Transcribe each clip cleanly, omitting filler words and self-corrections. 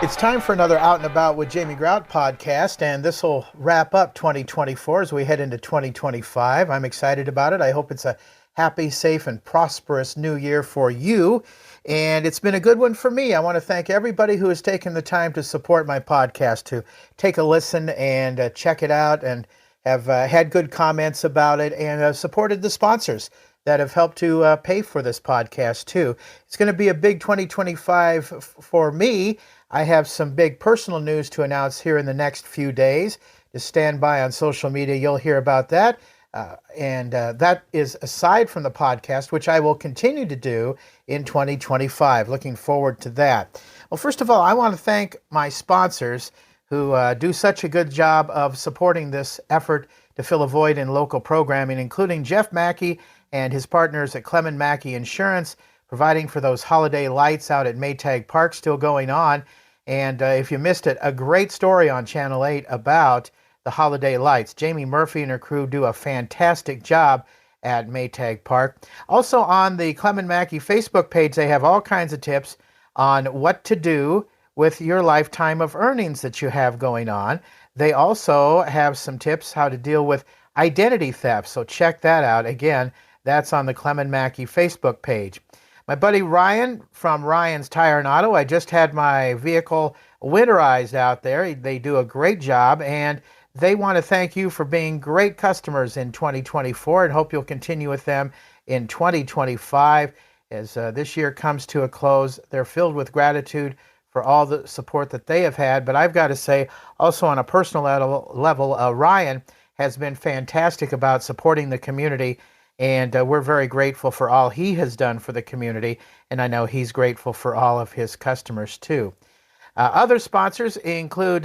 It's time for another Out and About with Jamie Grout podcast, and this will wrap up 2024 as we head into 2025. I'm excited about it. I hope it's a happy, safe, and prosperous new year for you, and it's been a good one for me. I want to thank everybody who has taken the time to support my podcast, to take a listen and check it out, and have had good comments about it, and supported the sponsors that have helped to pay for this podcast too. It's going to be a big 2025 for me. I have some big personal news to announce here in the next few days. Just stand by on social media. You'll hear about that. And that is aside from the podcast, which I will continue to do in 2025. Looking forward to that. Well, first of all, I want to thank my sponsors who do such a good job of supporting this effort to fill a void in local programming, including Jeff Mackey and his partners at Clement Mackey Insurance, providing for those holiday lights out at Maytag Park still going on. And if you missed it, a great story on Channel 8 about the holiday lights. Jamie Murphy and her crew do a fantastic job at Maytag Park. Also on the Clement Mackey Facebook page, they have all kinds of tips on what to do with your lifetime of earnings that you have going on. They also have some tips how to deal with identity theft, so check that out. Again, that's on the Clement Mackey Facebook page. My buddy Ryan from Ryan's Tire and Auto, I just had my vehicle winterized out there. They do a great job, and they want to thank you for being great customers in 2024 and hope you'll continue with them in 2025. As this year comes to a close, they're filled with gratitude for all the support that they have had. But I've got to say, also on a personal level, Ryan has been fantastic about supporting the community. And we're very grateful for all he has done for the community, and I know he's grateful for all of his customers too. Other sponsors include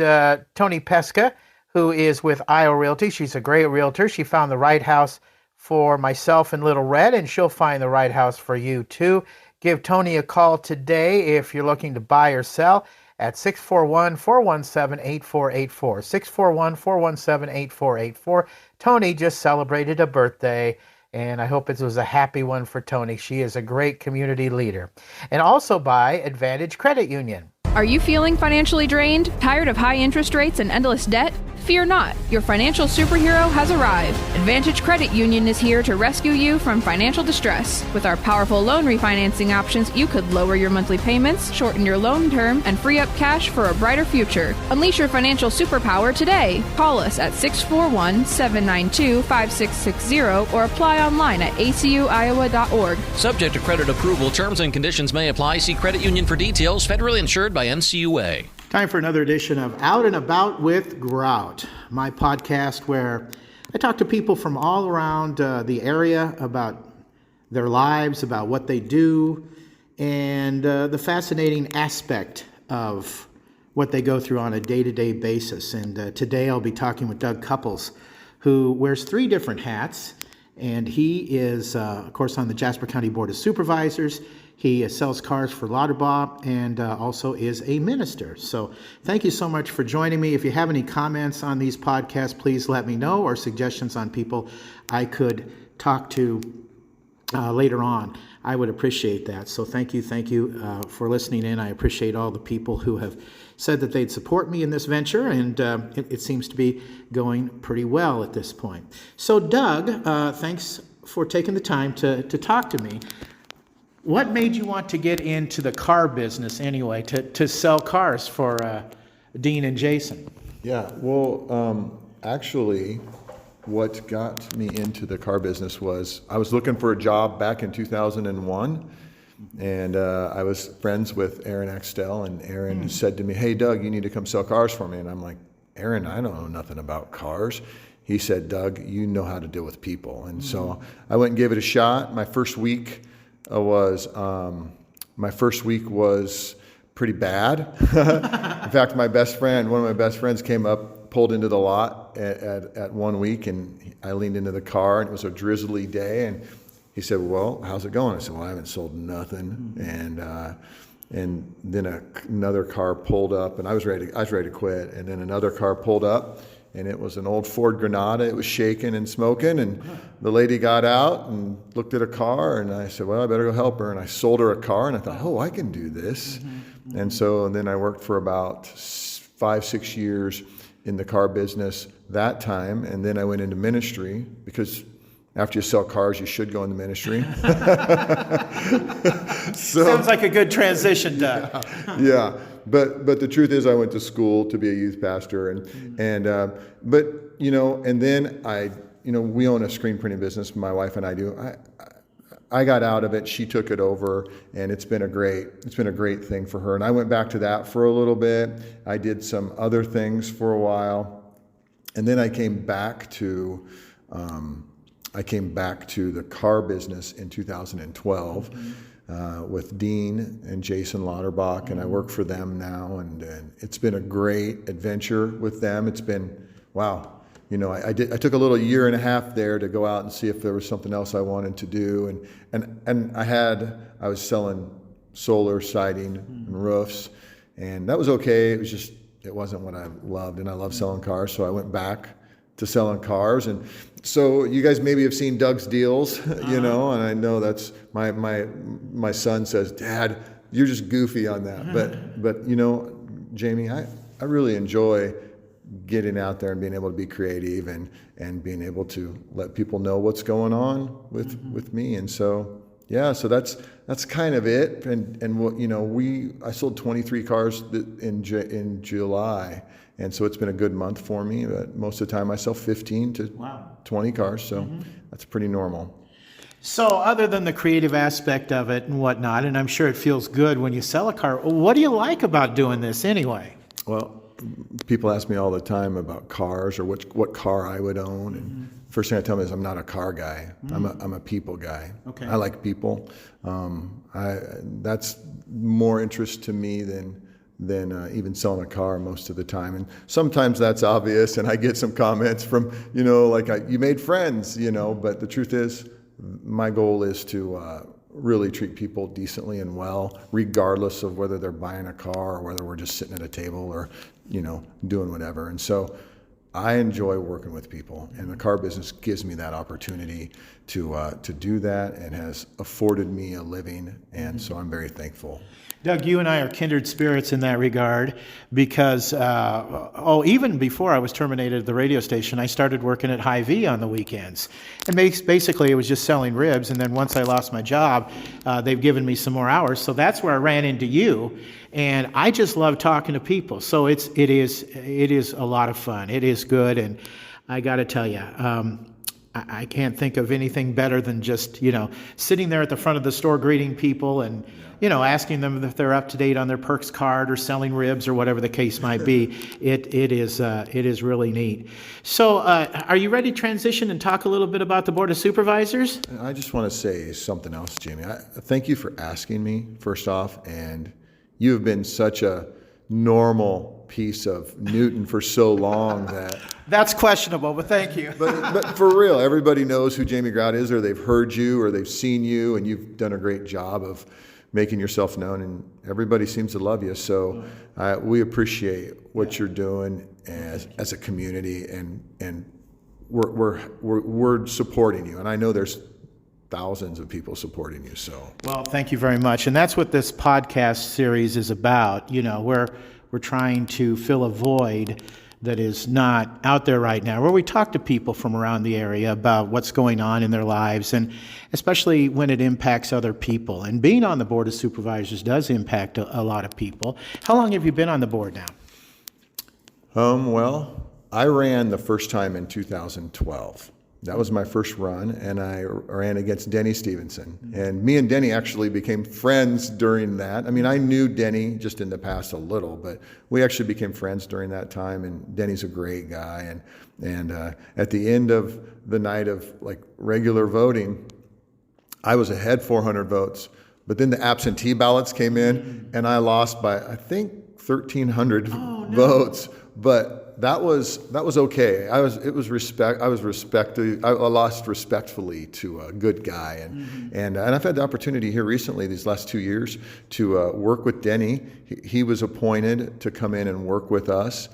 Tony Pesca, who is with IO Realty. She's a great realtor. She found the right house for myself and Little Red, and she'll find the right house for you too. Give Tony a call today if you're looking to buy or sell at 641-417-8484. 641-417-8484. Tony just celebrated a birthday, and I hope it was a happy one for Tony. She is a great community leader. And also by Advantage Credit Union. Are you feeling financially drained? Tired of high interest rates and endless debt? Fear not, your financial superhero has arrived. Advantage Credit Union is here to rescue you from financial distress. With our powerful loan refinancing options, you could lower your monthly payments, shorten your loan term, and free up cash for a brighter future. Unleash your financial superpower today. Call us at 641-792-5660 or apply online at acuiowa.org. Subject to credit approval, terms and conditions may apply. See credit union for details. Federally insured by NCUA. Time for another edition of Out and About with Grout, my podcast where I talk to people from all around the area about their lives, about what they do, and the fascinating aspect of what they go through on a day-to-day basis. And today I'll be talking with Doug Cupples, who wears 3 different hats, and he is, of course, on the Jasper County Board of Supervisors. He sells cars for Lauterbach and also is a minister. So thank you so much for joining me. If you have any comments on these podcasts, please let me know, or suggestions on people I could talk to later on. I would appreciate that. So thank you for listening in. I appreciate all the people who have said that they'd support me in this venture, and it seems to be going pretty well at this point. So Doug, thanks for taking the time to talk to me. What made you want to get into the car business anyway, to sell cars for Dean and Jason? Yeah, well, actually, what got me into the car business was I was looking for a job back in 2001, and I was friends with Aaron Axtell, and Aaron said to me, "Hey, Doug, you need to come sell cars for me." And I'm like, "Aaron, I don't know nothing about cars." He said, "Doug, you know how to deal with people." And so I went and gave it a shot. My first week was pretty bad. In fact, one of my best friends came up, pulled into the lot at 1 week, and I leaned into the car, and it was a drizzly day, and he said, "Well, how's it going?" I said, "Well, I haven't sold nothing." And then another car pulled up, and I was ready to quit. And then another car pulled up, and it was an old Ford Granada. It was shaking and smoking, and the lady got out and looked at a car, and I said, well, I better go help her. And I sold her a car, and I thought, oh, I can do this. And so then I worked for about 5-6 years in the car business that time, and then I went into ministry, because after you sell cars, you should go into ministry. Sounds like a good transition, Doug. Yeah. But the truth is, I went to school to be a youth pastor, but and then we own a screen printing business. My wife and I do. I got out of it. She took it over, and it's been a great thing for her. And I went back to that for a little bit. I did some other things for a while, and then I came back to the car business in 2012 with Dean and Jason Lauterbach, and I work for them now, and it's been a great adventure with them. It's been, wow. I took a little year and a half there to go out and see if there was something else I wanted to do, and I was selling solar siding and roofs, and that was okay. It wasn't what I loved, and I love selling cars, so I went back to selling cars. And so you guys maybe have seen Doug's deals, and I know that's my son says, Dad, you're just goofy on that. But Jamie, I really enjoy getting out there and being able to be creative and being able to let people know what's going on with me. And so, yeah, so that's kind of it. And what, I sold 23 cars in July. And so it's been a good month for me, but most of the time I sell 15 to 20 cars. So that's pretty normal. So other than the creative aspect of it and whatnot, and I'm sure it feels good when you sell a car, what do you like about doing this anyway? Well, people ask me all the time about cars or what car I would own. And first thing I tell them is I'm not a car guy. I'm a people guy. Okay. I like people. That's more interest to me than even selling a car most of the time. And sometimes that's obvious, and I get some comments from, you made friends, but the truth is, my goal is to really treat people decently and well, regardless of whether they're buying a car or whether we're just sitting at a table or, doing whatever. And so I enjoy working with people, and the car business gives me that opportunity to do that, and has afforded me a living. And so I'm very thankful. Doug, you and I are kindred spirits in that regard, because, even before I was terminated at the radio station, I started working at Hy-Vee on the weekends. And basically, it was just selling ribs. And then once I lost my job, they've given me some more hours. So that's where I ran into you. And I just love talking to people. So it is a lot of fun. It is good. And I got to tell you, I can't think of anything better than just, sitting there at the front of the store greeting people and, asking them if they're up to date on their perks card or selling ribs or whatever the case might be. It is really neat. So are you ready to transition and talk a little bit about the Board of Supervisors? I just want to say something else, Jamie. Thank you for asking me, first off, and you have been such a normal piece of Newton for so long that... That's questionable, but thank you. but for real, everybody knows who Jamie Grout is, or they've heard you, or they've seen you, and you've done a great job of making yourself known, and everybody seems to love you. So we appreciate what you're doing as a community, and we're supporting you. And I know there's thousands of people supporting you. So well, thank you very much. And that's what this podcast series is about. We're trying to fill a void that is not out there right now, where we talk to people from around the area about what's going on in their lives, and especially when it impacts other people. And being on the Board of Supervisors does impact a lot of people. How long have you been on the board now? Well, I ran the first time in 2012. That was my first run, and I ran against Denny Stevenson. And me and Denny actually became friends during that. I mean, I knew Denny just in the past a little, but we actually became friends during that time, and Denny's a great guy. And at the end of the night of regular voting, I was ahead 400 votes, but then the absentee ballots came in, and I lost by, I think, 1,300 votes. But that was okay. I lost respectfully to a good guy, and I've had the opportunity here recently, these last 2 years, to work with Denny. He was appointed to come in and work with us,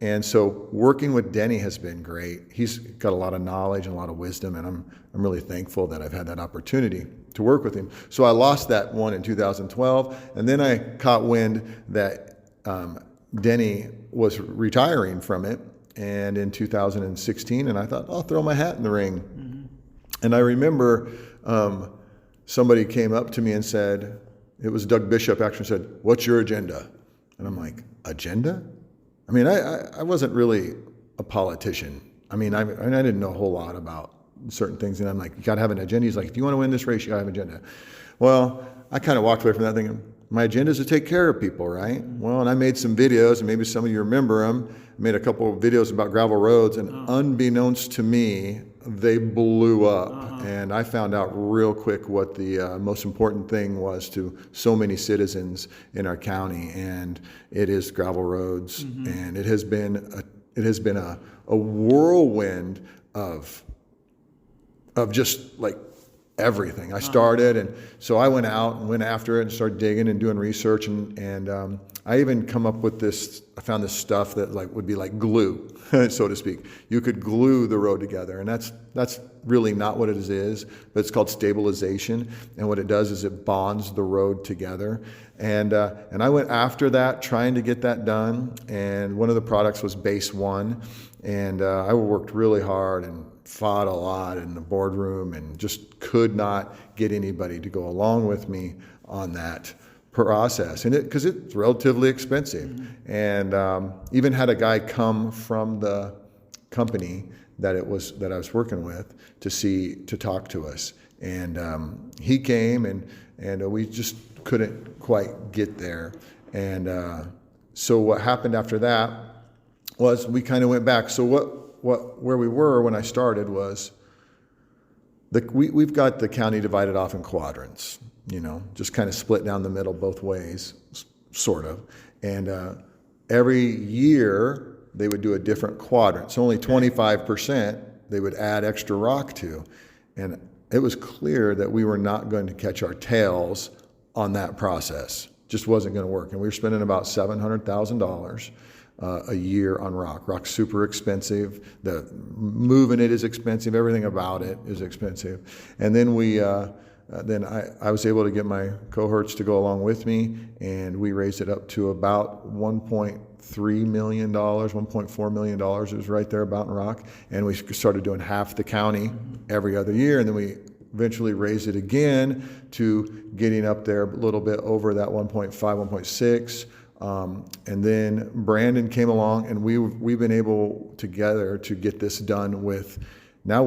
And so working with Denny has been great. He's got a lot of knowledge and a lot of wisdom, and I'm really thankful that I've had that opportunity to work with him. So I lost that one in 2012, and then I caught wind that Denny was retiring from it, and in 2016, and I thought, I'll throw my hat in the ring. Mm-hmm. And I remember somebody came up to me and said, it was Doug Bishop actually said, "What's your agenda?" And I'm like, agenda? I mean, I wasn't really a politician. I mean, I didn't know a whole lot about certain things. And I'm like, you got to have an agenda. He's like, if you want to win this race, you got to have an agenda. Well, I kind of walked away from that thinking, my agenda is to take care of people, right? Well, and I made some videos, and maybe some of you remember them. I made a couple of videos about gravel roads, and unbeknownst to me, they blew up. And I found out real quick what the most important thing was to so many citizens in our county, and it is gravel roads. And it has been a whirlwind of just like everything. I started, and so I went out and went after it and started digging and doing research, and I even come up with this. I found this stuff that like would be like glue, so to speak. You could glue the road together, and that's really not what it is, but it's called stabilization. And what it does is it bonds the road together. And I went after that, trying to get that done. And one of the products was Base One, and I worked really hard and fought a lot in the boardroom, and just could not get anybody to go along with me on that process, and because it's relatively expensive. And even had a guy come from the company that I was working with to talk to us, and he came, and we just couldn't quite get there. And so what happened after that was we kind of went back. So where we were when I started was we've got the county divided off in quadrants, just kind of split down the middle both ways, sort of. And every year they would do a different quadrant. So only 25% they would add extra rock to. And it was clear that we were not going to catch our tails on that process. Just wasn't going to work. And we were spending about $700,000 a year on rock. Rock's super expensive. The moving it is expensive. Everything about it is expensive. And then I was able to get my cohorts to go along with me, and we raised it up to about $1.3 million, $1.4 million. It was right there about in rock. And we started doing half the county every other year. And then we eventually raised it again to getting up there a little bit over that 1.5, 1.6. And then Brandon came along, and we've been able together to get this done with, now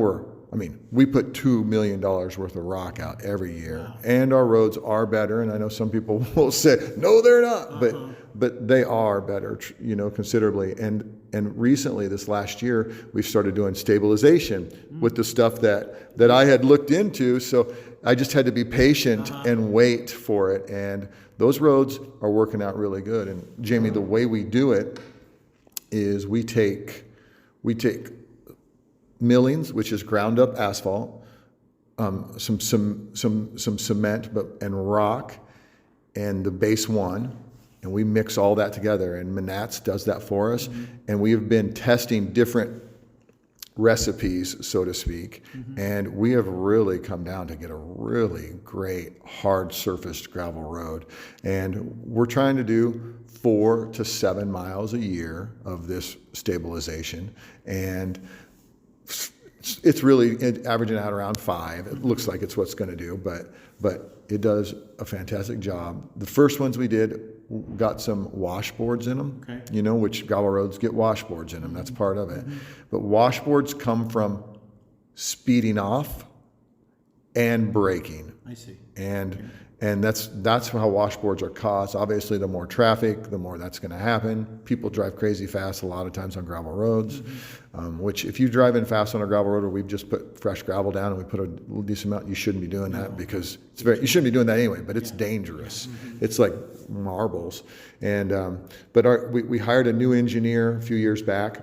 we put $2 million worth of rock out every year. Wow. And our roads are better. And I know some people will say, no, they're not, but they are better, considerably. And recently, this last year, we've started doing stabilization with the stuff that I had looked into. So I just had to be patient and wait for it. And those roads are working out really good. And Jamie, the way we do it is we take millings, which is ground up asphalt, some cement, and rock, and the Base One, and we mix all that together. And Manats does that for us, and we have been testing different recipes, so to speak, and we have really come down to get a really great hard surfaced gravel road. And we're trying to do 4 to 7 miles a year of this stabilization, and it's really averaging out around 5. It looks like it's what's going to do, but it does a fantastic job. The first ones we did got some washboards in them, which gravel roads get washboards in them. That's part of it. But washboards come from speeding off and braking. I see. And that's how washboards are caused. Obviously, the more traffic, the more that's going to happen. People drive crazy fast a lot of times on gravel roads, which if you drive in fast on a gravel road where we've just put fresh gravel down and we put a decent amount, you shouldn't be doing that because you shouldn't be doing that anyway, but it's dangerous. It's like marbles. And we hired a new engineer a few years back,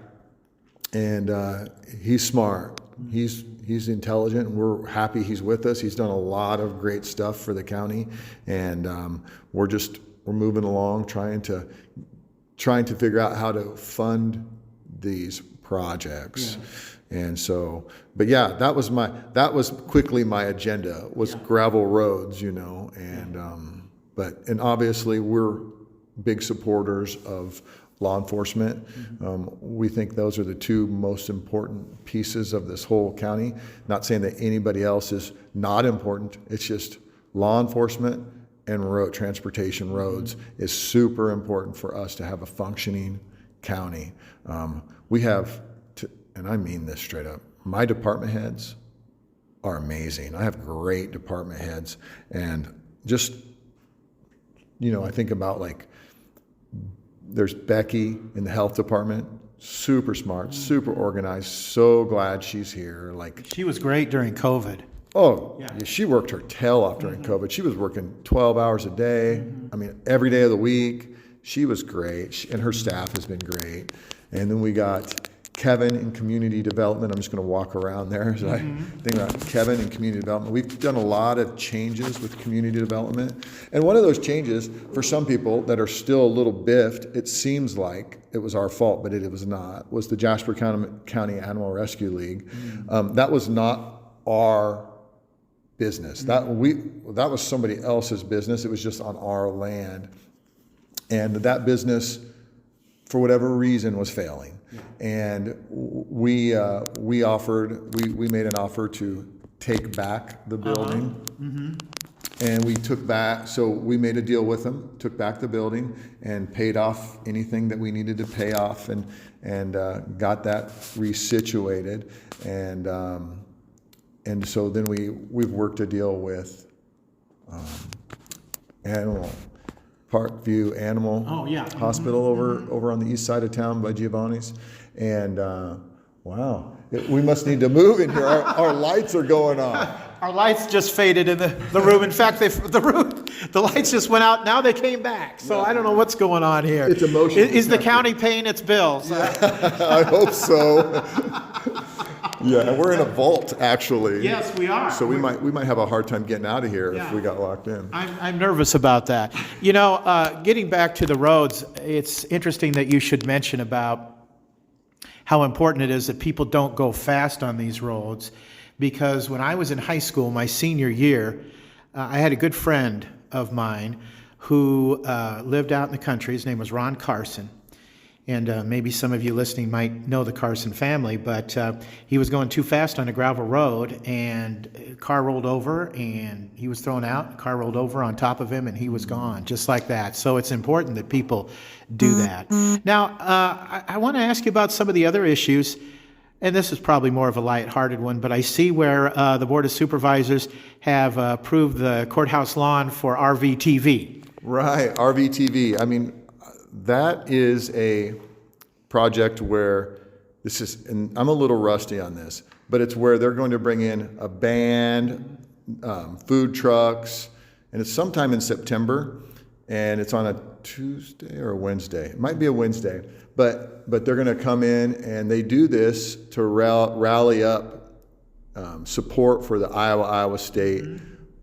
and he's smart. He's intelligent, and we're happy he's with us. He's done a lot of great stuff for the county, and we're moving along, trying to figure out how to fund these projects. And so, but yeah, that was quickly my agenda, was gravel roads, and and obviously we're big supporters of law enforcement. We think those are the two most important pieces of this whole county. Not saying that anybody else is not important. It's just law enforcement and road transportation roads is super important for us to have a functioning county. We have, and I mean this straight up, my department heads are amazing. I have great department heads, and just, I think about there's Becky in the health department, super smart, super organized, so glad she's here. She was great during COVID. Oh, yeah, she worked her tail off during COVID. She was working 12 hours a day. I mean, every day of the week. She was great, and her staff has been great. And then we got Kevin in community development. I'm just going to walk around there as I think about Kevin in community development. We've done a lot of changes with community development. And one of those changes, for some people that are still a little biffed, it seems like it was our fault, but it was not, was the Jasper County Animal Rescue League. That was not our business. That was somebody else's business. It was just on our land. And that business, for whatever reason, was failing. And we made an offer to take back the building. And we made a deal with them, took back the building and paid off anything that we needed to pay off, and got that resituated. And so then we've worked a deal with Parkview Animal Hospital over on the east side of town by Giovanni's. And wow, we must need to move in here. Our lights are going on. Our lights just faded in the room. In fact, the lights just went out. Now they came back. So I don't know what's going on here. It's emotional. Is the county paying its bills? I hope so. Yeah, we're in a vault, actually. Yes, we are. So we might have a hard time getting out of here if we got locked in. I'm nervous about that. Getting back to the roads, it's interesting that you should mention about how important it is that people don't go fast on these roads, because when I was in high school, my senior year, I had a good friend of mine who lived out in the country. His name was Ron Carson. And maybe some of you listening might know the Carson family, but he was going too fast on a gravel road, and a car rolled over, and he was thrown out. A car rolled over on top of him, and he was gone, just like that. So it's important that people do that. Now, I want to ask you about some of the other issues, and this is probably more of a lighthearted one, but I see where the Board of Supervisors have approved the courthouse lawn for RVTV. Right, RVTV. I mean, that is a project where and I'm a little rusty on this, but it's where they're going to bring in a band, food trucks, and it's sometime in September, and it's on a Tuesday or a Wednesday. It might be a Wednesday, but they're going to come in, and they do this to rally up support for the Iowa State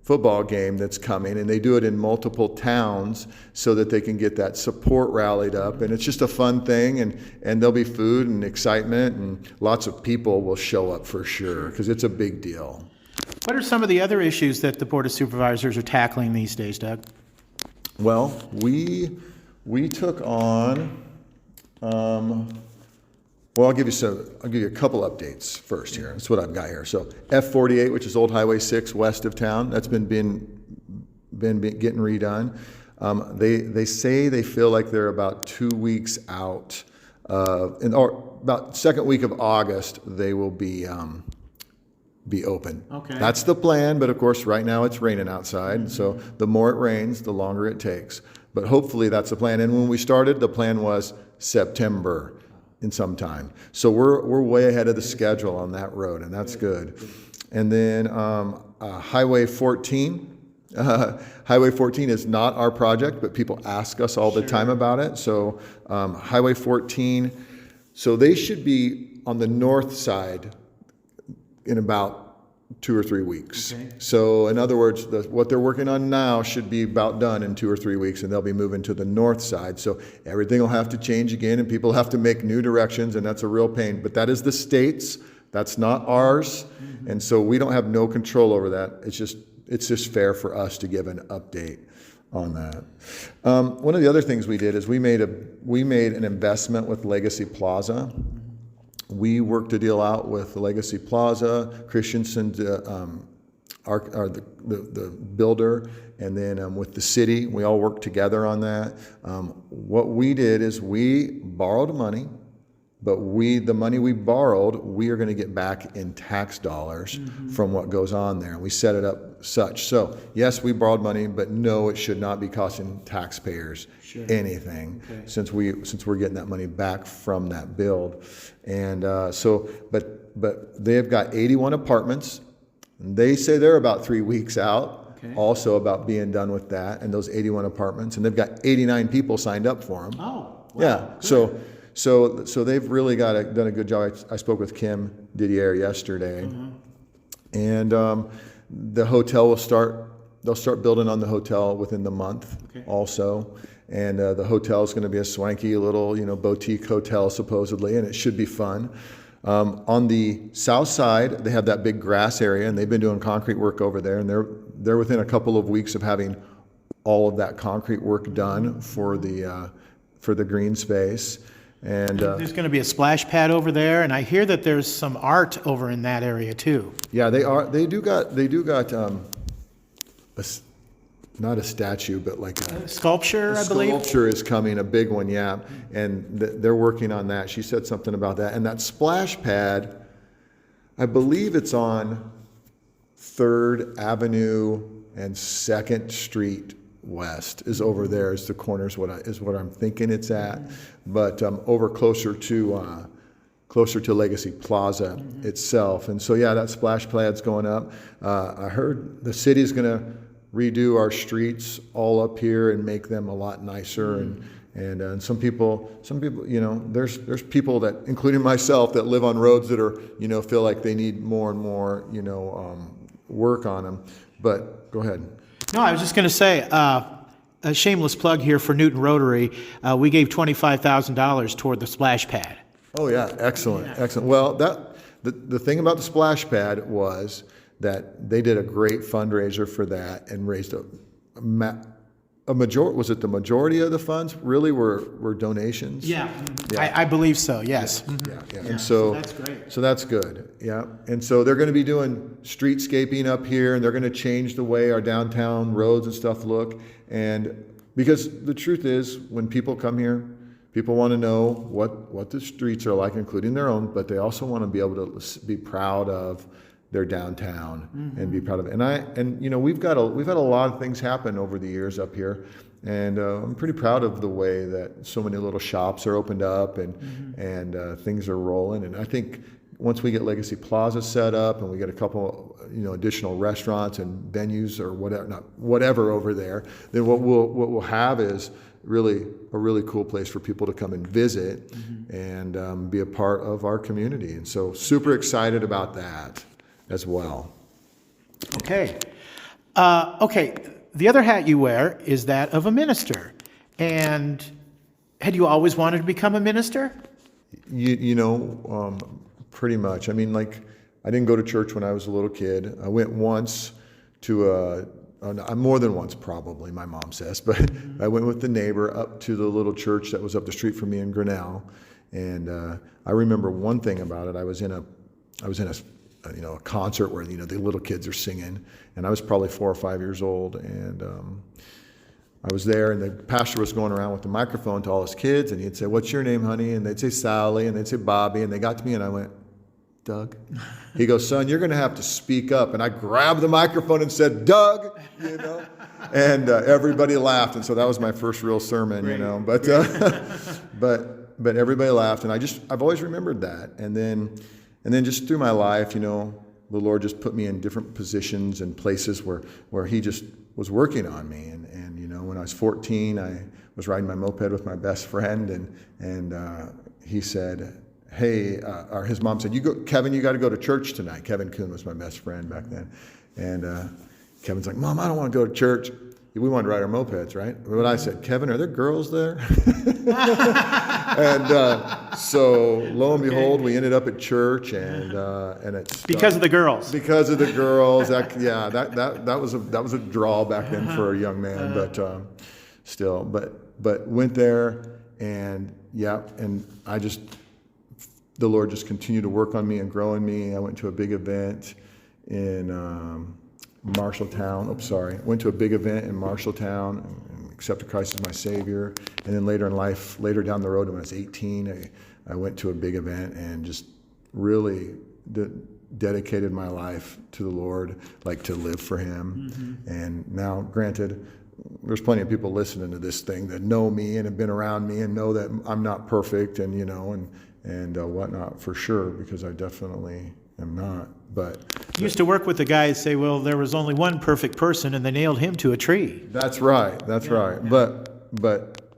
football game that's coming, and they do it in multiple towns so that they can get that support rallied up. And it's just a fun thing, and there'll be food and excitement, and lots of people will show up for sure, because it's a big deal. What are some of the other issues that the Board of Supervisors are tackling these days, Doug? Well, we took on I'll give you a couple updates first here. That's what I've got here. So F48, which is Old Highway 6 west of town, that's been getting redone. They say they feel like they're about 2 weeks out, or about second week of August they will be open. Okay. That's the plan, but of course right now it's raining outside, so the more it rains, the longer it takes. But hopefully that's the plan. And when we started, the plan was September in some time. So we're way ahead of the schedule on that road, and that's good. And then Highway 14. Highway 14 is not our project, but people ask us all the time about it. So Highway 14, so they should be on the north side in about 2 or 3 weeks. Okay. So in other words, what they're working on now should be about done in 2 or 3 weeks, and they'll be moving to the north side. So everything will have to change again, and people have to make new directions, and that's a real pain. But that is the state's. That's not ours. Mm-hmm. And so we don't have no control over that. It's just fair for us to give an update on that. One of the other things we did is we made an investment with Legacy Plaza. We worked a deal out with Legacy Plaza, Christensen, the builder, and then with the city. We all worked together on that. What we did is we borrowed money, but the money we borrowed, we are going to get back in tax dollars from what goes on there. And we set it up such. So yes, we borrowed money, but no, it should not be costing taxpayers anything, since we're getting that money back from that build. And but they have got 81 apartments. And they say they're about 3 weeks out. Also about being done with that and those 81 apartments, and they've got 89 people signed up for them. Oh, wow. Yeah. Good. So they've really done a good job. I spoke with Kim Didier yesterday, and the hotel they'll start building on the hotel within the month also. And the hotel is going to be a swanky little, boutique hotel supposedly, and it should be fun. On the south side, they have that big grass area, and they've been doing concrete work over there, and they're within a couple of weeks of having all of that concrete work done for the green space. And there's going to be a splash pad over there, and I hear that there's some art over in that area too. Yeah, they do got not a statue, but like a sculpture, I believe. Sculpture is coming, a big one, yeah, and they're working on that. She said something about that, and that splash pad, I believe it's on 3rd Avenue and 2nd Street West is over there. Is the corner is what I'm thinking it's at, but over closer to Legacy Plaza itself. And so yeah, that splash pad's going up. I heard the city's going to redo our streets all up here and make them a lot nicer. And some people, there's people that, including myself, that live on roads that are, feel like they need more and more, work on them. But go ahead. No, I was just going to say, a shameless plug here for Newton Rotary. We gave $25,000 toward the splash pad. Oh yeah, excellent. Well, the thing about the splash pad was that they did a great fundraiser for that and raised a majority. Was it the majority of the funds really were donations? Yeah. I believe so. Yes. Yeah. And so that's great. So that's good. Yeah. And so they're going to be doing streetscaping up here, and they're going to change the way our downtown roads and stuff look. And because the truth is, when people come here, people want to know what the streets are like, including their own, but they also want to be able to be proud of their downtown and be proud of it. And we've had a lot of things happen over the years up here, and I'm pretty proud of the way that so many little shops are opened up and things are rolling. And I think once we get Legacy Plaza set up and we get a couple additional restaurants and venues or whatever over there, then what we'll have is really a really cool place for people to come and visit and be a part of our community. And so super excited about that as well. Okay. The other hat you wear is that of a minister. And had you always wanted to become a minister? Pretty much. I mean, like, I didn't go to church when I was a little kid. I went once to more than once probably, my mom says, but I went with the neighbor up to the little church that was up the street from me in Grinnell. And I remember one thing about it. I was in a concert where the little kids are singing, and I was probably 4 or 5 years old, and I was there, and the pastor was going around with the microphone to all his kids, and he'd say, "What's your name, honey?" And they'd say Sally, and they'd say Bobby, and they got to me, and I went, "Doug." He goes, "Son, you're going to have to speak up." And I grabbed the microphone and said, "Doug," and everybody laughed, and so that was my first real sermon, But but everybody laughed, and I've always remembered that, and then just through my life, the Lord just put me in different positions and places where He just was working on me. And when I was 14, I was riding my moped with my best friend, and he said, hey, or his mom said, Kevin, you got to go to church tonight. Kevin Kuhn was my best friend back then. And Kevin's like, Mom, I don't want to go to church. We wanted to ride our mopeds, right? But I said, Kevin, are there girls there? And so lo and behold, we ended up at church, and it's Because of the girls. Because of the girls. That was a draw back then for a young man, but still, but went there, and I just, the Lord just continued to work on me and grow in me. I went to a big event in Marshalltown. Went to a big event in Marshalltown and accepted Christ as my Savior. And then later in life, later down the road, when I was 18, I went to a big event and just really dedicated my life to the Lord, like to live for Him. Mm-hmm. And now, granted, there's plenty of people listening to this thing that know me and have been around me and know that I'm not perfect and whatnot for sure, because I definitely am not. But you used to work with the guys say, well, there was only one perfect person and they nailed him to a tree. That's right. Yeah.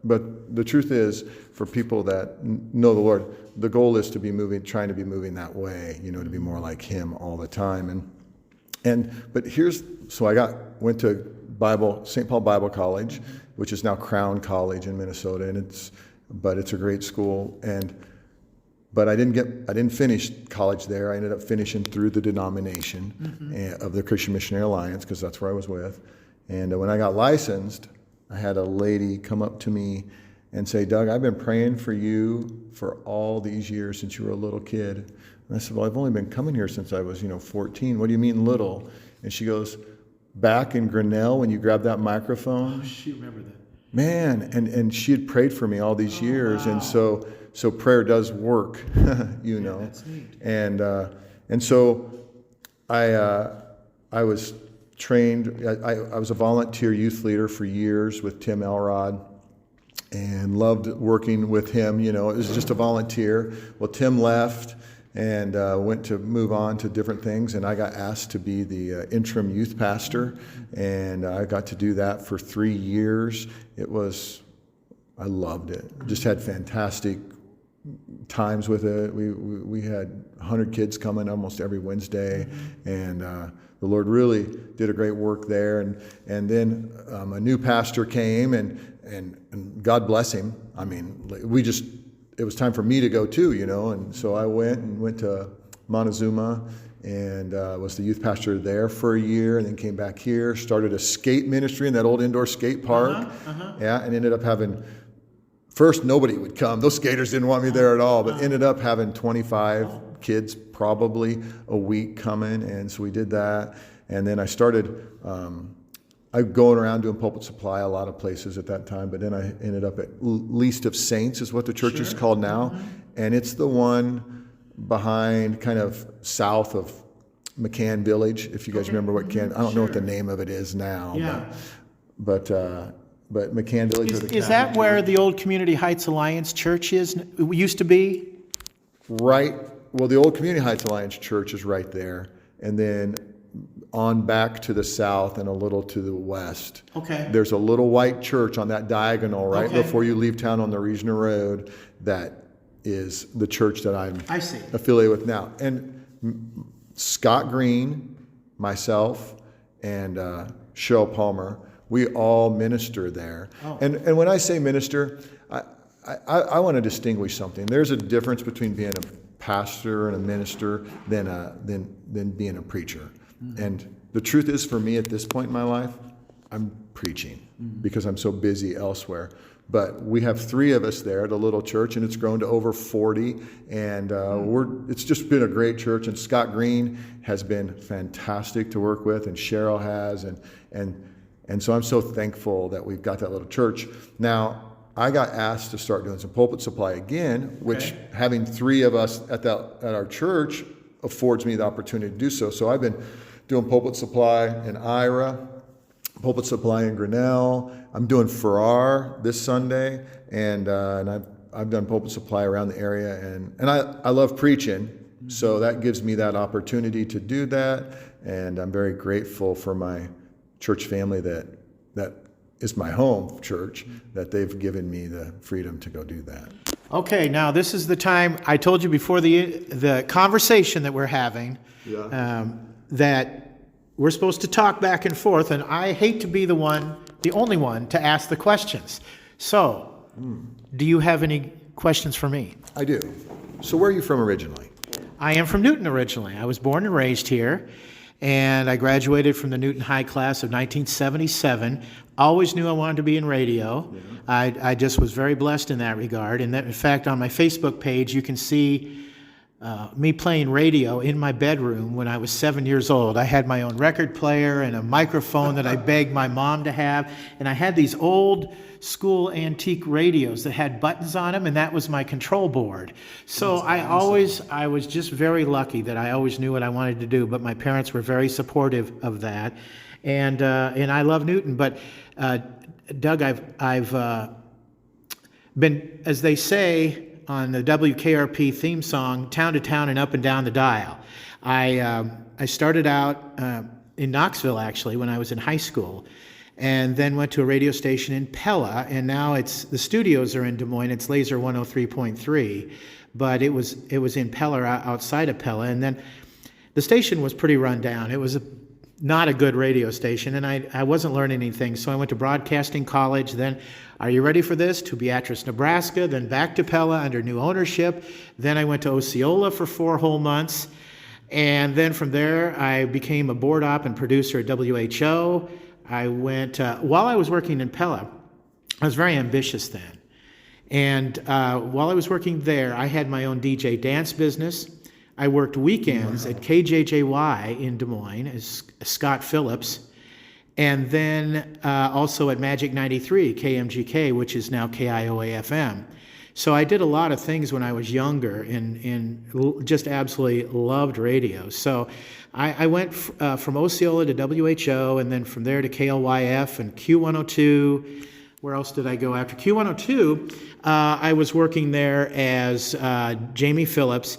But the truth is, for people that know the Lord, the goal is trying to be moving that way, to be more like Him all the time. So I went to St. Paul Bible College, which is now Crown College in Minnesota, and it's a great school. But I didn't finish college there. I ended up finishing through the denomination of the Christian Missionary Alliance, because that's where I was with. And when I got licensed, I had a lady come up to me and say, Doug, I've been praying for you for all these years since you were a little kid. And I said, well, I've only been coming here since I was 14. What do you mean little? And she goes, back in Grinnell when you grabbed that microphone. Oh, she remembered that. Man, and she had prayed for me all these years. Wow. And so prayer does work, Yeah, that's neat. And so I was trained. I was a volunteer youth leader for years with Tim Elrod, and loved working with him. It was just a volunteer. Well, Tim left and went to move on to different things, and I got asked to be the interim youth pastor, and I got to do that for 3 years. I loved it. Just had fantastic times with it. We had 100 kids coming almost every Wednesday, and the Lord really did a great work there. And then a new pastor came, and God bless him. I mean, it was time for me to go too, and so I went to Montezuma and was the youth pastor there for a year, and then came back here, started a skate ministry in that old indoor skate park. And ended up having, first nobody would come. Those skaters didn't want me there at all, but ended up having 25 kids probably a week coming, and so we did that. And then I started going around doing pulpit supply a lot of places at that time, but then I ended up at Least of Saints is what the church is called now. And it's the one behind, kind of south of McCann Village, if you guys remember what I don't know what the name of it is now. But McCann Village. Is that where the old Community Heights Alliance Church used to be? Right. Well, the old Community Heights Alliance Church is right there. And then on back to the south and a little to the west. Okay. There's a little white church on that diagonal right before you leave town on the Regional Road. That is the church that I'm affiliated with now. And Scott Green, myself, and Cheryl Palmer, we all minister there. And when I say minister, I want to distinguish something. There's a difference between being a pastor and a minister than being a preacher. And the truth is, for me at this point in my life, I'm preaching because I'm so busy elsewhere. But we have 3 of us there at a little church, and it's grown to over 40. And it's just been a great church. And Scott Green has been fantastic to work with, and Cheryl has. And so I'm so thankful that we've got that little church. Now, I got asked to start doing some pulpit supply again, which having 3 of us at our church affords me the opportunity to do so. So I've been doing pulpit supply in Ira, pulpit supply in Grinnell. I'm doing Farrar this Sunday, and I've done pulpit supply around the area, and I love preaching, so that gives me that opportunity to do that, and I'm very grateful for my church family that is my home church, that they've given me the freedom to go do that. Okay, now this is the time I told you before the conversation that we're having that we're supposed to talk back and forth, and I hate to be the only one to ask the questions. So, do you have any questions for me? I do. So where are you from originally? I am from Newton originally. I was born and raised here, and I graduated from the Newton High class of 1977. Always knew I wanted to be in radio. Yeah. I just was very blessed in that regard. And that, in fact, on my Facebook page, you can see me playing radio in my bedroom when I was 7 years old. I had my own record player and a microphone that I begged my mom to have. And I had these old school antique radios that had buttons on them, and that was my control board. So I was just very lucky that I always knew what I wanted to do, but my parents were very supportive of that. And I love Newton. But Doug, I've been, as they say on the WKRP theme song, town to town and up and down the dial. I started out in Knoxville, actually, when I was in high school, and then went to a radio station in Pella, and now the studios are in Des Moines. It's Laser 103.3, but it was in Pella, outside of Pella, and then the station was pretty run down. It was not a good radio station, and I wasn't learning anything, so I went to broadcasting college. Then, are you ready for this? To Beatrice, Nebraska, then back to Pella under new ownership. Then I went to Osceola for 4 whole months, and then from there I became a board op and producer at WHO. I went, while I was working in Pella, I was very ambitious then, and while I was working there, I had my own DJ dance business. I worked weekends at KJJY in Des Moines as Scott Phillips, and then also at Magic 93, KMGK, which is now KIOA-FM. So I did a lot of things when I was younger and just absolutely loved radio. So I went from Osceola to WHO, and then from there to KLYF and Q102. Where else did I go after Q102? I was working there as Jamie Phillips.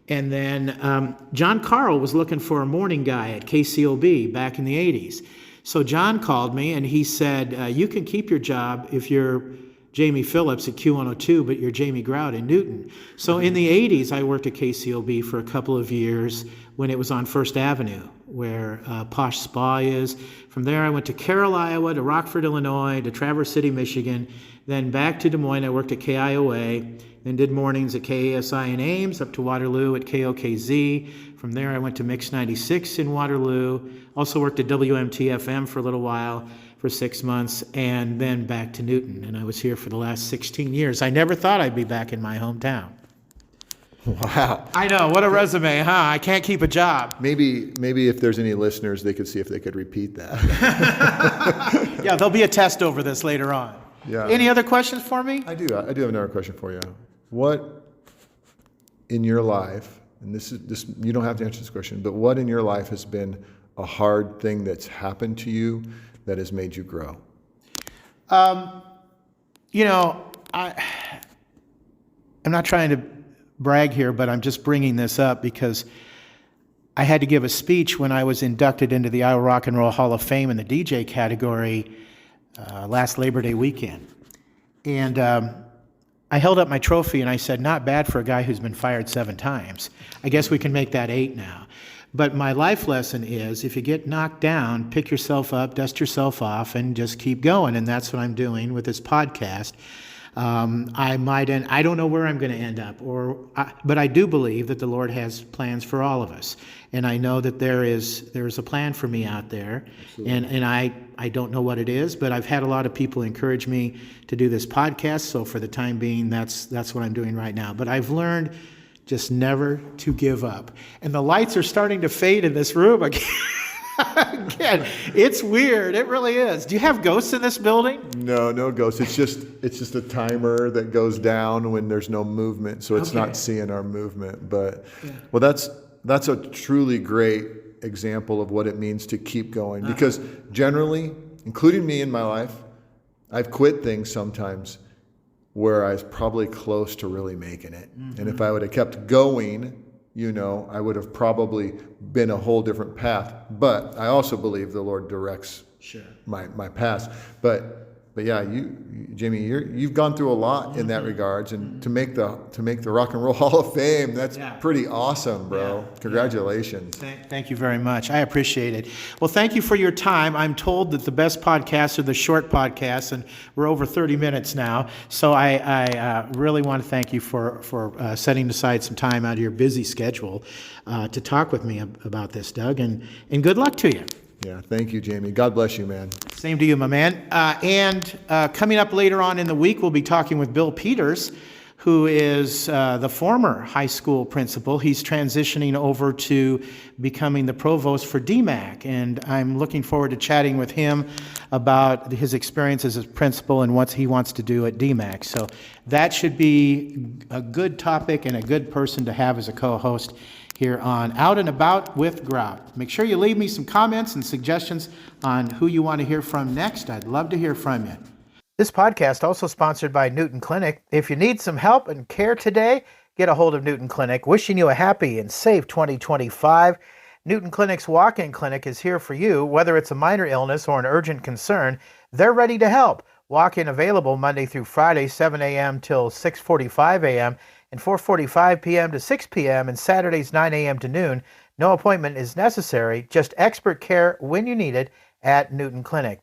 And then John Carl was looking for a morning guy at KCOB back in the 80s. So John called me and he said, you can keep your job if you're Jamie Phillips at Q102, but you're Jamie Grout in Newton. So in the 80s, I worked at KCOB for a couple of years when it was on First Avenue, where Posh Spa is. From there, I went to Carroll, Iowa, to Rockford, Illinois, to Traverse City, Michigan, then back to Des Moines. I worked at KIOA, then did mornings at KASI in Ames, up to Waterloo at KOKZ. From there, I went to Mix 96 in Waterloo. Also worked at WMT-FM for a little while, for 6 months, and then back to Newton. And I was here for the last 16 years. I never thought I'd be back in my hometown. Wow. I know, what a resume, huh? I can't keep a job. Maybe if there's any listeners, they could see if they could repeat that. Yeah, there'll be a test over this later on. Yeah. Any other questions for me? I do have another question for you. What in your life, and this you don't have to answer this question, but what in your life has been a hard thing that's happened to you that has made you grow? You know, I'm not trying to brag here, but I'm just bringing this up because I had to give a speech when I was inducted into the Iowa Rock and Roll Hall of Fame in the DJ category last Labor Day weekend. And I held up my trophy and I said, not bad for a guy who's been fired 7 times. I guess we can make that 8 now. But my life lesson is, if you get knocked down, pick yourself up, dust yourself off, and just keep going. And that's what I'm doing with this podcast. I don't know where I'm going to end up, but I do believe that the Lord has plans for all of us. And I know that there's a plan for me out there. Absolutely. And I don't know what it is, but I've had a lot of people encourage me to do this podcast. So for the time being, that's what I'm doing right now. But I've learned just never to give up. And the lights are starting to fade in this room again. Again, it's weird. It really is. Do you have ghosts in this building? No ghosts. It's just a timer that goes down when there's no movement, so it's not seeing our movement. But well, that's a truly great example of what it means to keep going. Because generally, including me in my life, I've quit things sometimes where I was probably close to really making it. Mm-hmm. And if I would have kept going, I would have probably been a whole different path. But I also believe the Lord directs my path. But But yeah, Jamie, you've gone through a lot in that regards, and to make the Rock and Roll Hall of Fame, that's pretty awesome, bro. Yeah. Congratulations. Thank you very much. I appreciate it. Well, thank you for your time. I'm told that the best podcasts are the short podcasts, and we're over 30 minutes now. So I really want to thank you for setting aside some time out of your busy schedule to talk with me about this, Doug, and good luck to you. Yeah, thank you, Jamie. God bless you, man. Same to you, my man. And coming up later on in the week, we'll be talking with Bill Peters, who is the former high school principal. He's transitioning over to becoming the provost for DMAC, and I'm looking forward to chatting with him about his experiences as principal and what he wants to do at DMAC. So that should be a good topic and a good person to have as a co-host here on Out and About with Grout. Make sure you leave me some comments and suggestions on who you want to hear from next. I'd love to hear from you. This podcast also sponsored by Newton Clinic. If you need some help and care today, get a hold of Newton Clinic. Wishing you a happy and safe 2025. Newton Clinic's walk-in clinic is here for you. Whether it's a minor illness or an urgent concern, they're ready to help. Walk-in available Monday through Friday, 7 a.m. till 6:45 a.m. and 4:45 p.m. to 6 p.m. and Saturdays 9 a.m. to noon. No appointment is necessary, just expert care when you need it at Newton Clinic.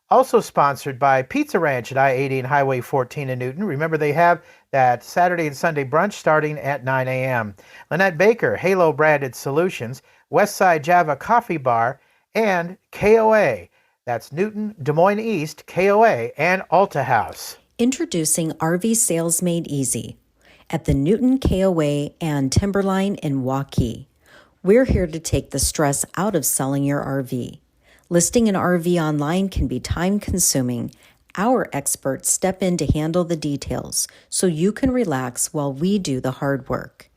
Also sponsored by Pizza Ranch at I-80 and Highway 14 in Newton. Remember, they have that Saturday and Sunday brunch starting at 9 a.m. Lynette Baker, Halo Branded Solutions, Westside Java Coffee Bar, and KOA. That's Newton, Des Moines East, KOA, and Alta House. Introducing RV Sales Made Easy at the Newton KOA and Timberline in Waukee. We're here to take the stress out of selling your RV. Listing an RV online can be time-consuming. Our experts step in to handle the details so you can relax while we do the hard work.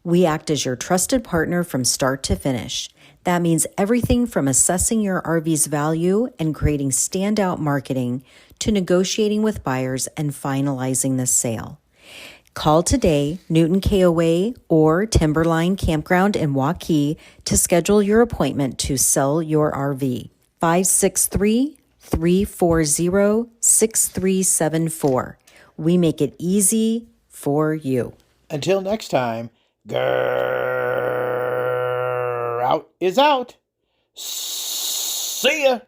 We act as your trusted partner from start to finish. That means everything from assessing your RV's value and creating standout marketing to negotiating with buyers and finalizing the sale. Call today, Newton KOA or Timberline Campground in Waukee to schedule your appointment to sell your RV. 563-340-6374. We make it easy for you. Until next time, Out is out. See ya.